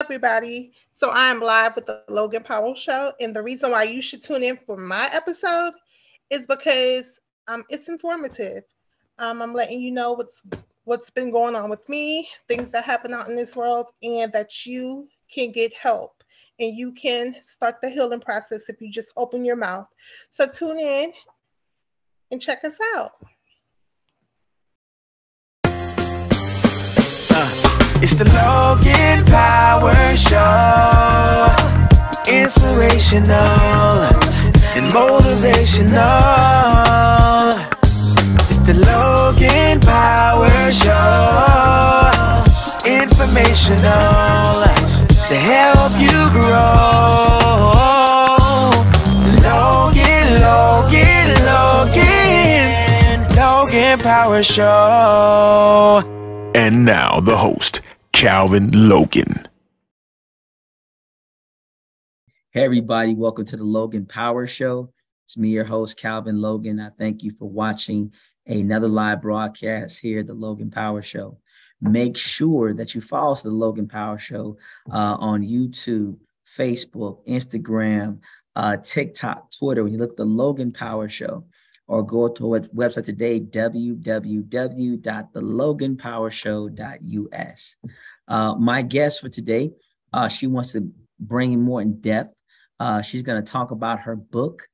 everybody. So I'm live with the Logan Powell Show, and the reason why you should tune in for my episode is because it's informative. I'm letting you know what's been going on with me, things that happen out in this world, and that you can get help and you can start the healing process if you just open your mouth. So tune in and check us out. It's the Logan Power Show. Inspirational and motivational. It's the Logan Power Show. Informational to help you grow. Logan Power Show. And now the host, Calvin Logan. Hey everybody, welcome to the Logan Power Show. It's me, your host, Calvin Logan. I thank you for watching another live broadcast here at the Logan Power Show. Make sure that you follow us, the Logan Power Show, on YouTube, Facebook, Instagram, TikTok, Twitter. When you look at the Logan Power Show, or go to our website today, www.theloganpowershow.us. My guest for today, she wants to bring in more in depth. She's going to talk about her book,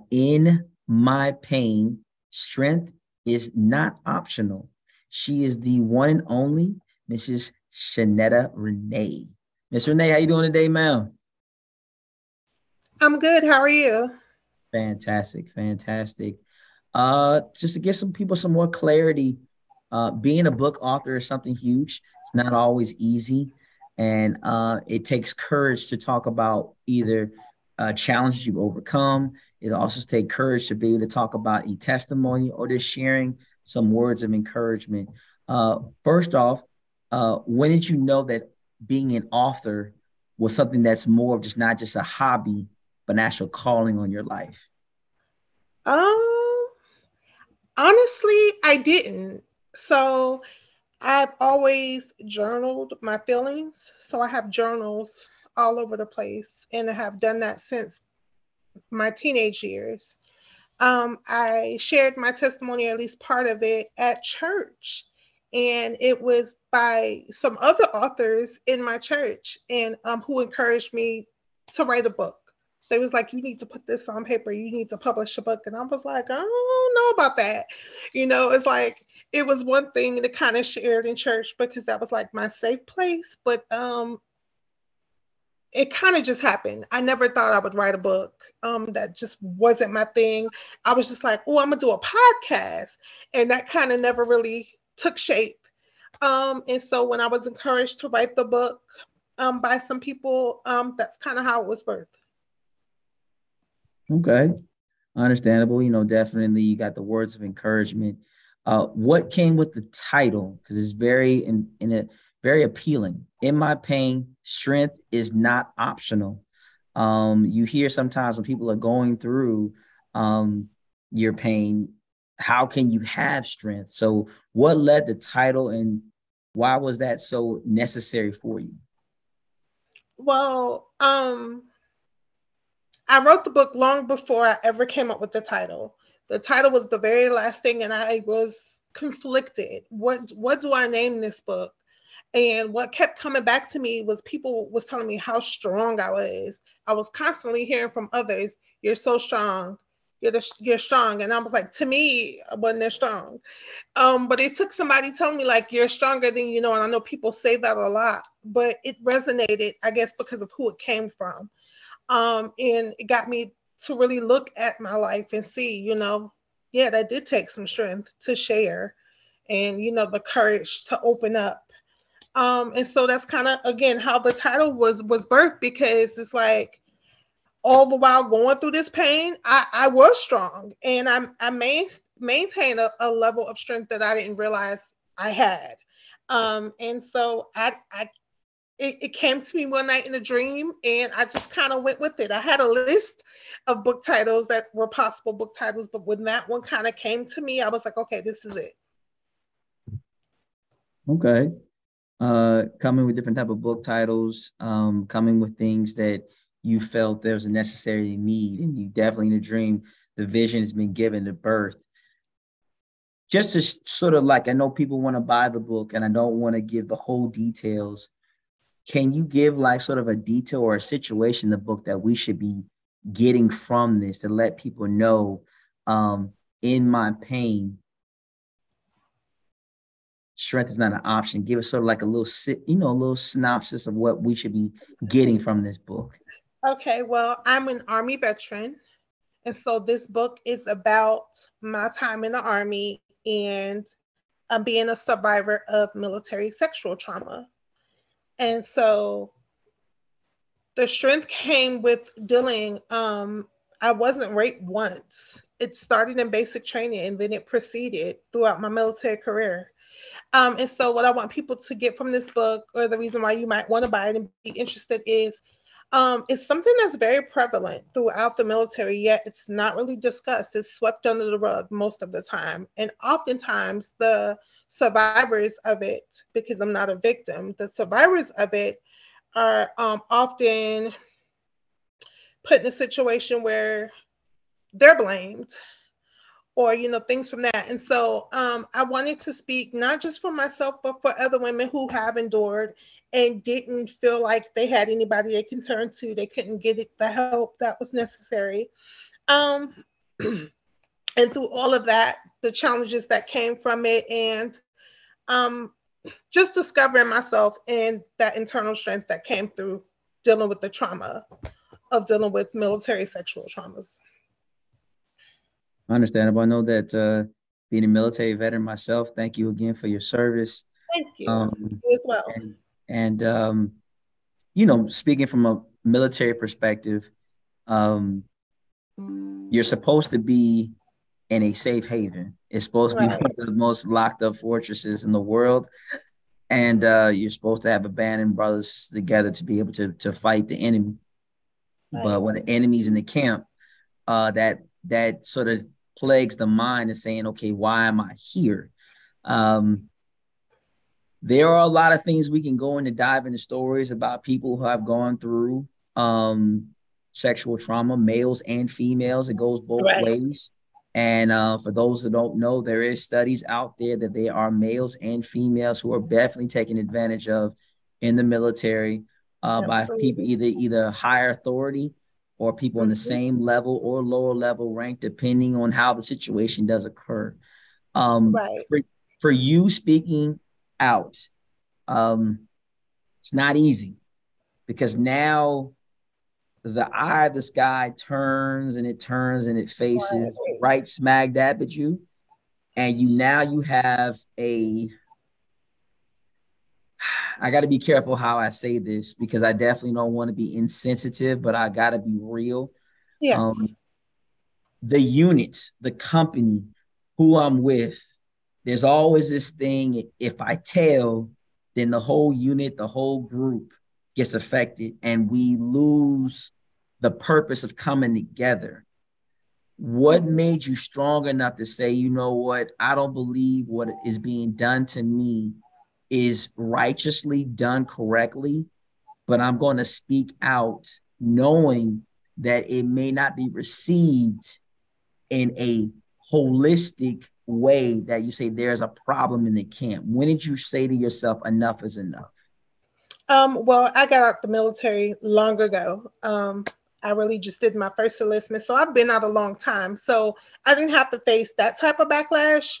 In My Pain, Strength is Not Optional. She is the one and only Mrs. Chennetta Renae. Miss Renae, how you doing today, ma'am? I'm good. How are you? Fantastic. Just to give some people some more clarity, being a book author is something huge. It's not always easy. And it takes courage to talk about either challenges you've overcome. It also takes courage to be able to talk about a testimony or just sharing some words of encouragement. First off, when did you know that being an author was something that's more of just not just a hobby, but an actual calling on your life? Honestly, I didn't. So I've always journaled my feelings. So I have journals all over the place, and I have done that since my teenage years. I shared my testimony, or at least part of it, at church. And it was by some other authors in my church, and who encouraged me to write a book. They was like, you need to put this on paper. You need to publish a book. And I was like, I don't know about that. It's like, it was one thing to kind of share it in church because that was like my safe place. But it kind of just happened. I never thought I would write a book. That just wasn't my thing. I was just like, oh, I'm going to do a podcast. And that kind of never really took shape. And so when I was encouraged to write the book by some people, that's kind of how it was birthed. Okay. Understandable. Definitely you got the words of encouragement. What came with the title? Because it's very very appealing. In My Pain, Strength is Not Optional. You hear sometimes when people are going through your pain, how can you have strength? So what led the title, and why was that so necessary for you? Well, I wrote the book long before I ever came up with the title. The title was the very last thing, and I was conflicted. What do I name this book? And what kept coming back to me was people was telling me how strong I was. I was constantly hearing from others, "You're so strong. You're strong." And I was like, to me, I wasn't that strong. But it took somebody telling me like, "You're stronger than you know." And I know people say that a lot, but it resonated, I guess, because of who it came from. And it got me to really look at my life and see, yeah, that did take some strength to share, and the courage to open up. And so that's kind of, again, how the title was birthed, because it's like all the while going through this pain, I was strong, and I maintained a level of strength that I didn't realize I had. And so it came to me one night in a dream, and I just kind of went with it. I had a list of book titles that were possible book titles, but when that one kind of came to me, I was like, okay, this is it. Okay. coming with different type of book titles, coming with things that you felt there was a necessary need, and you definitely in a dream, the vision has been given to birth. Just to sort of like, I know people want to buy the book and I don't want to give the whole details. Can you give like sort of a detail or a situation in the book that we should be getting from this to let people know, in my pain, strength is not an option? Give us sort of like a little, a little synopsis of what we should be getting from this book. Okay, well, I'm an Army veteran. And so this book is about my time in the Army and being a survivor of military sexual trauma. And so the strength came with dealing. I wasn't raped once. It started in basic training and then it proceeded throughout my military career. And so what I want people to get from this book, or the reason why you might want to buy it and be interested, is it's something that's very prevalent throughout the military, yet it's not really discussed. It's swept under the rug most of the time. And oftentimes the survivors of it, because I'm not a victim, the survivors of it are often put in a situation where they're blamed, or things from that. And so I wanted to speak not just for myself but for other women who have endured and didn't feel like they had anybody they can turn to. They couldn't get the help that was necessary, um, and through all of that, the challenges that came from it, and um, just discovering myself and that internal strength that came through dealing with the trauma of dealing with military sexual traumas. Understandable. I know that being a military veteran myself, thank you again for your service. Thank you. You as well. And speaking from a military perspective, you're supposed to be in a safe haven. It's supposed to be one of the most locked up fortresses in the world. And you're supposed to have a band and brothers together to be able to fight the enemy. Right. But when the enemy's in the camp, that sort of plagues the mind of saying, okay, why am I here? There are a lot of things we can go into dive into stories about people who have gone through sexual trauma, males and females. It goes both ways. And for those who don't know, there is studies out there that there are males and females who are definitely taken advantage of in the military by people either higher authority or people in the same level or lower level rank, depending on how the situation does occur. For you speaking out, it's not easy, because now the eye of the sky turns and it faces right smack dab at you. And you have I got to be careful how I say this, because I definitely don't want to be insensitive, but I got to be real. Yes. The units, the company, who I'm with, there's always this thing, if I tell, then the whole unit, the whole group gets affected and we lose the purpose of coming together. What made you strong enough to say, you know what, I don't believe what is being done to me is righteously done correctly, but I'm going to speak out knowing that it may not be received in a holistic way, that you say there's a problem in the camp? When did you say to yourself, enough is enough? Well, I got out the military long ago. I really just did my first enlistment, so I've been out a long time. So I didn't have to face that type of backlash.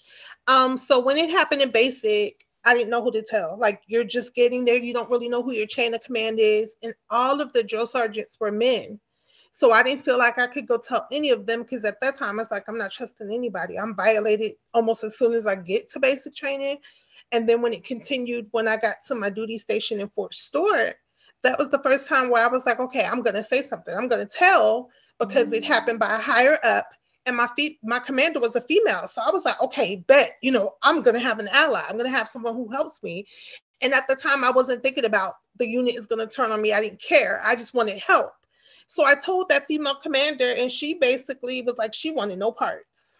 So when it happened in basic, I didn't know who to tell. Like, you're just getting there. You don't really know who your chain of command is. And all of the drill sergeants were men. So I didn't feel like I could go tell any of them, because at that time, I was like, I'm not trusting anybody. I'm violated almost as soon as I get to basic training. And then when it continued, when I got to my duty station in Fort Stewart, that was the first time where I was like, okay, I'm going to say something. I'm going to tell, because it happened by a higher up. And my commander was a female. So I was like, okay, bet, I'm going to have an ally. I'm going to have someone who helps me. And at the time, I wasn't thinking about the unit is going to turn on me. I didn't care. I just wanted help. So I told that female commander, and she basically was like, she wanted no parts.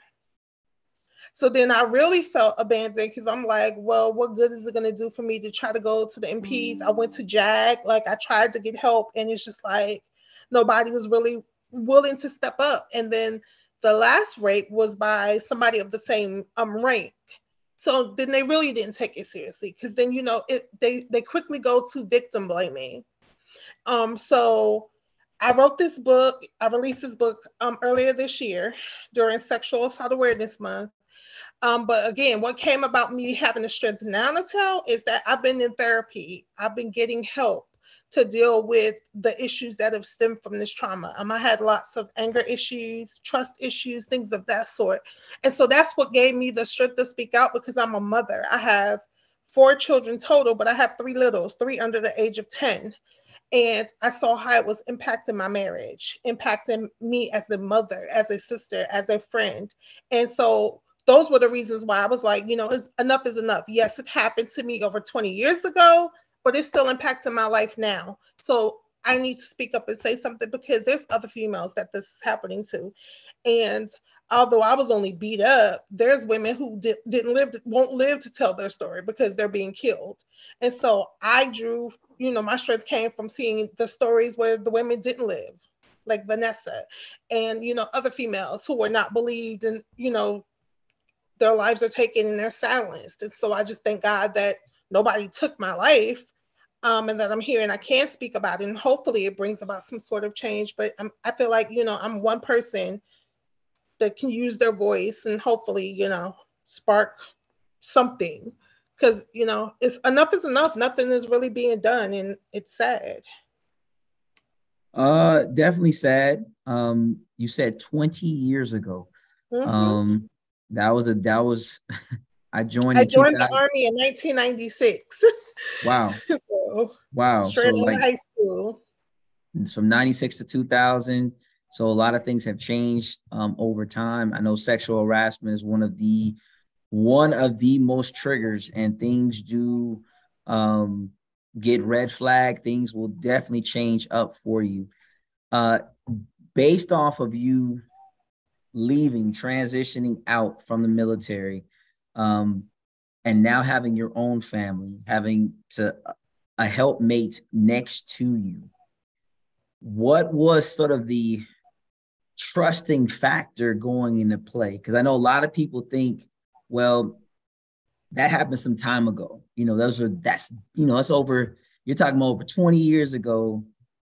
So then I really felt abandoned because I'm like, well, what good is it going to do for me to try to go to the MPs? I went to JAG, like I tried to get help, and it's just like nobody was really willing to step up. And then the last rape was by somebody of the same rank. So then they really didn't take it seriously because then, you know, they quickly go to victim blaming. So I wrote this book. I released this book earlier this year during Sexual Assault Awareness Month. But again, what came about me having the strength now to tell is that I've been in therapy. I've been getting help to deal with the issues that have stemmed from this trauma. I had lots of anger issues, trust issues, things of that sort. And so that's what gave me the strength to speak out because I'm a mother. I have 4 children total, but I have 3 littles, 3 under the age of 10. And I saw how it was impacting my marriage, impacting me as a mother, as a sister, as a friend. And so those were the reasons why I was like, you know, enough is enough. Yes, it happened to me over 20 years ago, but it's still impacting my life now. So I need to speak up and say something because there's other females that this is happening to. And although I was only beat up, there's women who won't live to tell their story because they're being killed. And so I drew, you know, my strength came from seeing the stories where the women didn't live, like Vanessa, and, you know, other females who were not believed and, you know, their lives are taken and they're silenced. And so I just thank God that nobody took my life, and that I'm here and I can speak about it. And hopefully it brings about some sort of change. But I feel like, you know, I'm one person that can use their voice and hopefully, you know, spark something. Because, you know, enough is enough. Nothing is really being done. And it's sad. Definitely sad. You said 20 years ago. Mm-hmm. Um, that was I joined I in joined the 2000. Army in 1996. Wow. So Wow. straight So out of like high school. it's from 96 to 2000. So a lot of things have changed over time. I know sexual harassment is one of the most triggers, and things do get red flag. Things will definitely change up for you. Uh, Based off of you leaving, transitioning out from the military, um, and now having your own family, having to a helpmate next to you, what was sort of the trusting factor going into play? Because I know a lot of people think, well, that happened some time ago. You know, that's over, you're talking about over 20 years ago,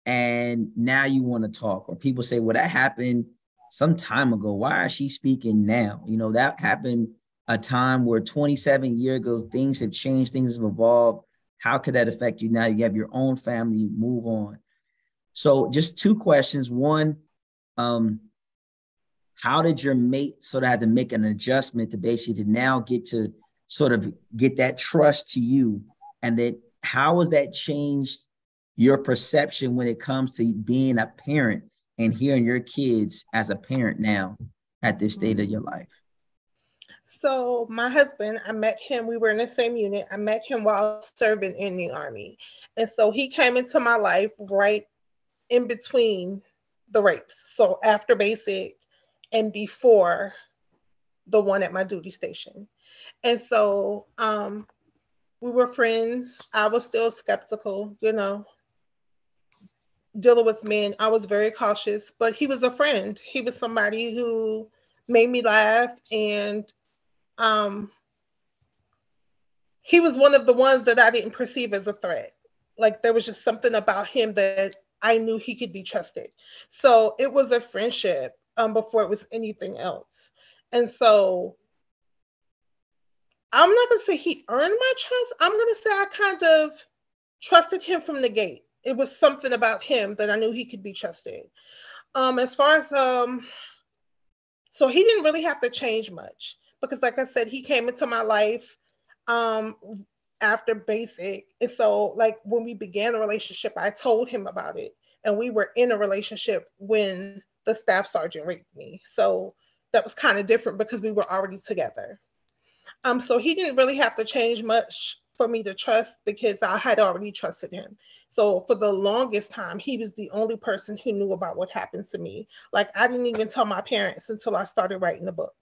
and now you want to talk. Or people say, well, that happened some time ago. Why is she speaking now? You know, that happened a time where 27 years ago, things have changed, things have evolved. How could that affect you now? You have your own family, you move on. So just 2 questions. One, um, how did your mate sort of have to make an adjustment to basically now get to sort of get that trust to you? And then how has that changed your perception when it comes to being a parent and hearing your kids as a parent now at this state of your life? So my husband, I met him, we were in the same unit. I met him while serving in the Army. And so he came into my life right in between the rapes. So after basic and before the one at my duty station. And so we were friends. I was still skeptical, you know, dealing with men. I was very cautious, but he was a friend. He was somebody who made me laugh, and um, he was one of the ones that I didn't perceive as a threat. Like there was just something about him that I knew he could be trusted. So it was a friendship before it was anything else. And so I'm not going to say he earned my trust. I'm going to say I kind of trusted him from the gate. It was something about him that I knew he could be trusted. As far as so he didn't really have to change much because, like I said, he came into my life um, after basic, and so like when we began a relationship, I told him about it, and we were in a relationship when the staff sergeant raped me. So that was kind of different because we were already together. So he didn't really have to change much for me to trust because I had already trusted him. So for the longest time, he was the only person who knew about what happened to me. Like I didn't even tell my parents until I started writing the book.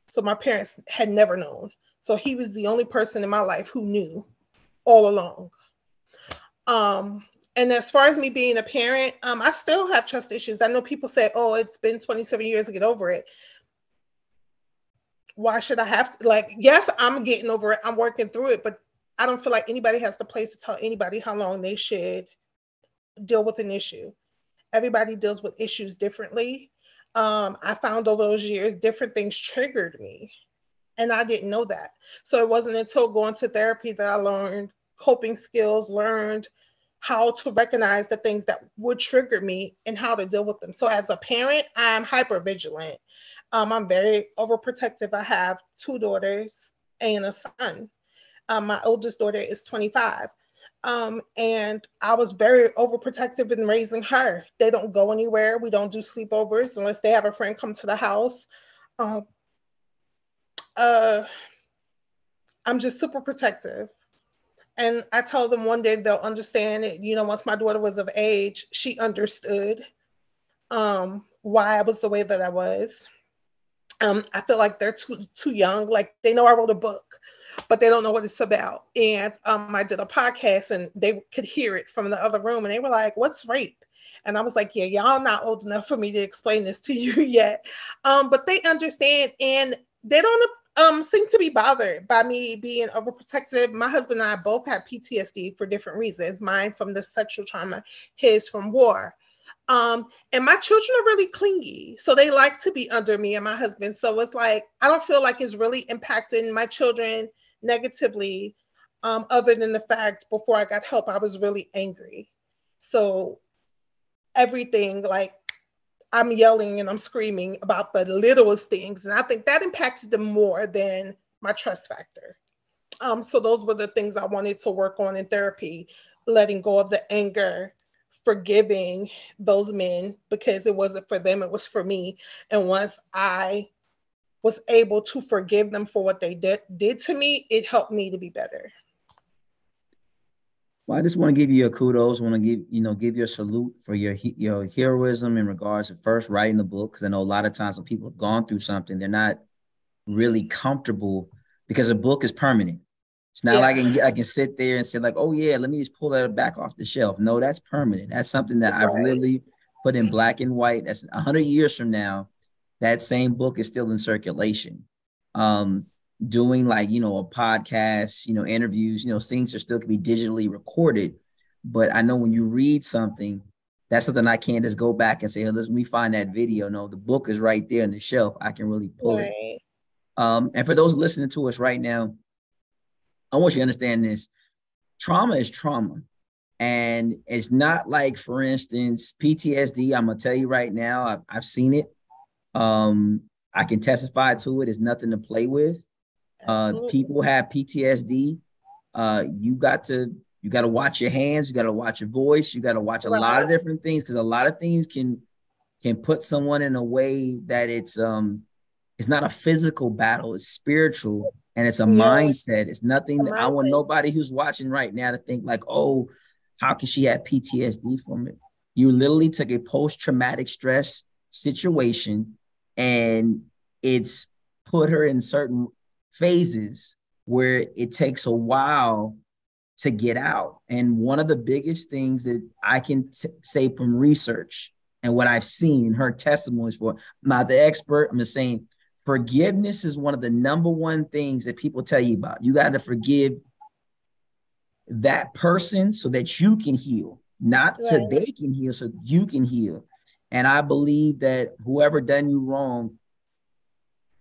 So my parents had never known. So he was the only person in my life who knew all along. And as far as me being a parent, I still have trust issues. I know people say, oh, it's been 27 years to get over it. Why should I have to? Like, yes, I'm getting over it. I'm working through it, but I don't feel like anybody has the place to tell anybody how long they should deal with an issue. Everybody deals with issues differently. I found over those years, different things triggered me, and I didn't know that. So it wasn't until going to therapy that I learned coping skills, learned how to recognize the things that would trigger me and how to deal with them. So as a parent, I'm hyper vigilant. I'm very overprotective. I have 2 daughters and a son. My oldest daughter is 25. And I was very overprotective in raising her. They don't go anywhere. We don't do sleepovers unless they have a friend come to the house. Um, uh, I'm just super protective. And I told them one day they'll understand it. You know, once my daughter was of age, she understood why I was the way that I was. I feel like they're too young. Like, they know I wrote a book, but they don't know what it's about. And I did a podcast and they could hear it from the other room and they were like, what's rape? And I was like, yeah, y'all not old enough for me to explain this to you yet. But they understand, and they don't seem to be bothered by me being overprotective. My husband and I both have PTSD for different reasons. Mine from the sexual trauma, his from war. And my children are really clingy. So they like to be under me and my husband. So it's like, I don't feel like it's really impacting my children negatively, other than the fact before I got help, I was really angry. So everything, like, I'm yelling and I'm screaming about the littlest things. And I think that impacted them more than my trust factor. So those were the things I wanted to work on in therapy, letting go of the anger, forgiving those men, because it wasn't for them, it was for me. And once I was able to forgive them for what they did to me, it helped me to be better. Well, I just want to give you a kudos. I want to give you a salute for your heroism in regards to first writing the book. Because I know a lot of times when people have gone through something, they're not really comfortable because a book is permanent. It's not like I can sit there and say like, oh yeah, let me just pull that back off the shelf. No, that's permanent. That's something that I've literally put in black and white. That's 100 years from now, that same book is still in circulation. Doing like, a podcast, interviews, things are still can be digitally recorded. But I know when you read something, that's something I can't just go back and say, oh, let me find that video. No, the book is right there on the shelf. I can really pull it. And for those listening to us right now, I want you to understand this. Trauma is trauma. And it's not like, for instance, PTSD. I'm going to tell you right now, I've seen it. I can testify to it. It's nothing to play with. People have PTSD. You got to watch your hands. You got to watch your voice. You got to watch a lot of different things, because a lot of things can put someone in a way that it's not a physical battle. It's spiritual. And it's a mindset. It's nothing. I want nobody who's watching right now to think like, oh, how can she have PTSD from it? You literally took a post-traumatic stress situation and it's put her in certain phases where it takes a while to get out. And one of the biggest things that I can say from research and what I've seen, her testimonies for, I'm not the expert, I'm just saying, forgiveness is one of the number one things that people tell you about. You got to forgive that person so that you can heal, not so they can heal, so you can heal. And I believe that whoever done you wrong,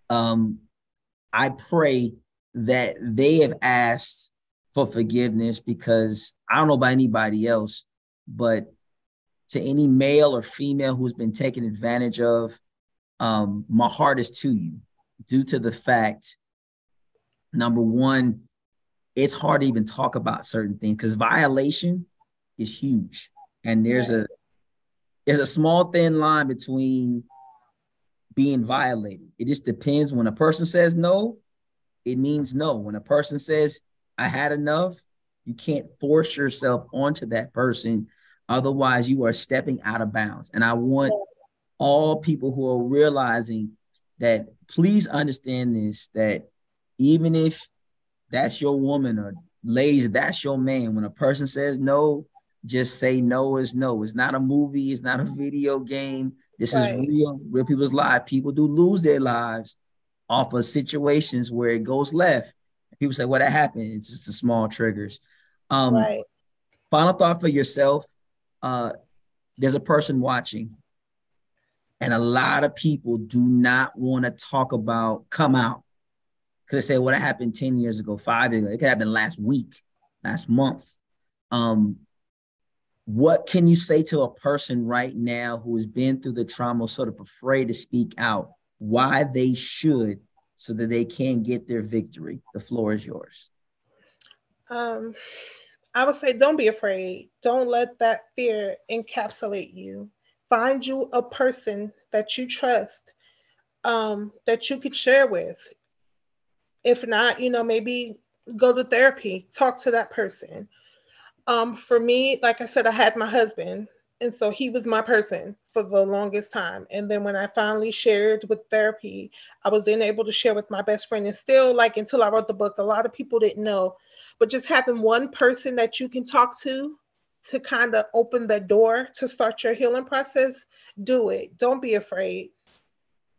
I pray that they have asked for forgiveness, because I don't know about anybody else, but to any male or female who's been taken advantage of, my heart is to you, due to the fact, number one, it's hard to even talk about certain things because violation is huge. And there's a small thin line between being violated. It just depends. When a person says no, it means no. When a person says, I had enough, you can't force yourself onto that person. Otherwise, you are stepping out of bounds. And I want all people who are realizing that please understand this, that even if that's your woman, or ladies, that's your man, when a person says no, just say no is no. It's not a movie. It's not a video game. This is real people's lives. People do lose their lives off of situations where it goes left. People say, well, that happened. It's just the small triggers. Final thought for yourself. There's a person watching, and a lot of people do not want to talk about come out, because they say, well, that happened 10 years ago, 5 years ago. It could happen last week, last month. What can you say to a person right now who has been through the trauma, sort of afraid to speak out, why they should, so that they can get their victory? The floor is yours. I would say, don't be afraid. Don't let that fear encapsulate you. Find you a person that you trust, that you could share with. If not, maybe go to therapy, talk to that person. For me, like I said, I had my husband, and so he was my person for the longest time. And then when I finally shared with therapy, I was then able to share with my best friend. And still, like, until I wrote the book, a lot of people didn't know. But just having one person that you can talk to kind of open the door to start your healing process, do it. Don't be afraid.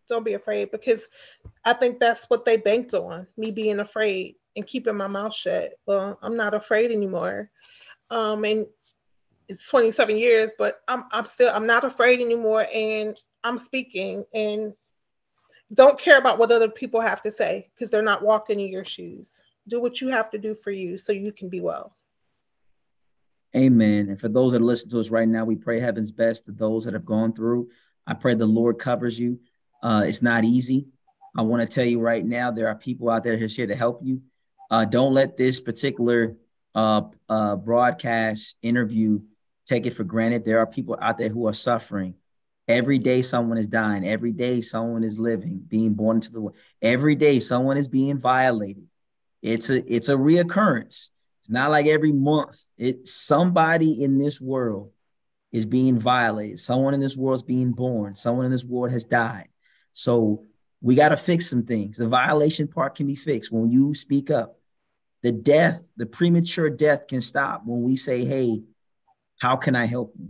Don't be afraid, because I think that's what they banked on, me being afraid and keeping my mouth shut. Well, I'm not afraid anymore. And it's 27 years, but I'm not afraid anymore, and I'm speaking, and don't care about what other people have to say, because they're not walking in your shoes. Do what you have to do for you so you can be well. Amen. And for those that are listening to us right now, we pray heaven's best to those that have gone through. I pray the Lord covers you. It's not easy. I want to tell you right now, there are people out there who's here to help you. Don't let this particular broadcast interview take it for granted. There are people out there who are suffering. Every day someone is dying. Every day someone is living, being born into the world. Every day someone is being violated. It's a reoccurrence. It's not like every month. Somebody in this world is being violated. Someone in this world is being born. Someone in this world has died. So we got to fix some things. The violation part can be fixed when you speak up. The premature death can stop when we say, hey, how can I help you?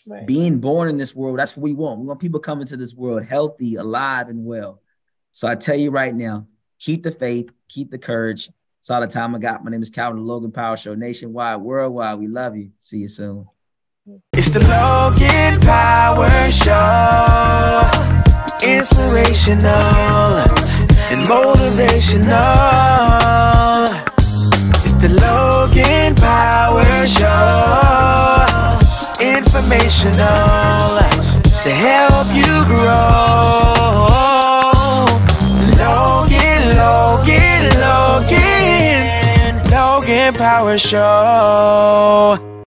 Right. Being born in this world, that's what we want. We want people coming to this world healthy, alive, and well. So I tell you right now, keep the faith, keep the courage. That's all the time I got. My name is Calvin, the Logan Power Show, nationwide, worldwide. We love you. See you soon. It's the Logan Power Show. Inspirational and motivational. It's the Logan Power Show. Informational to help you grow. Logan Power Show.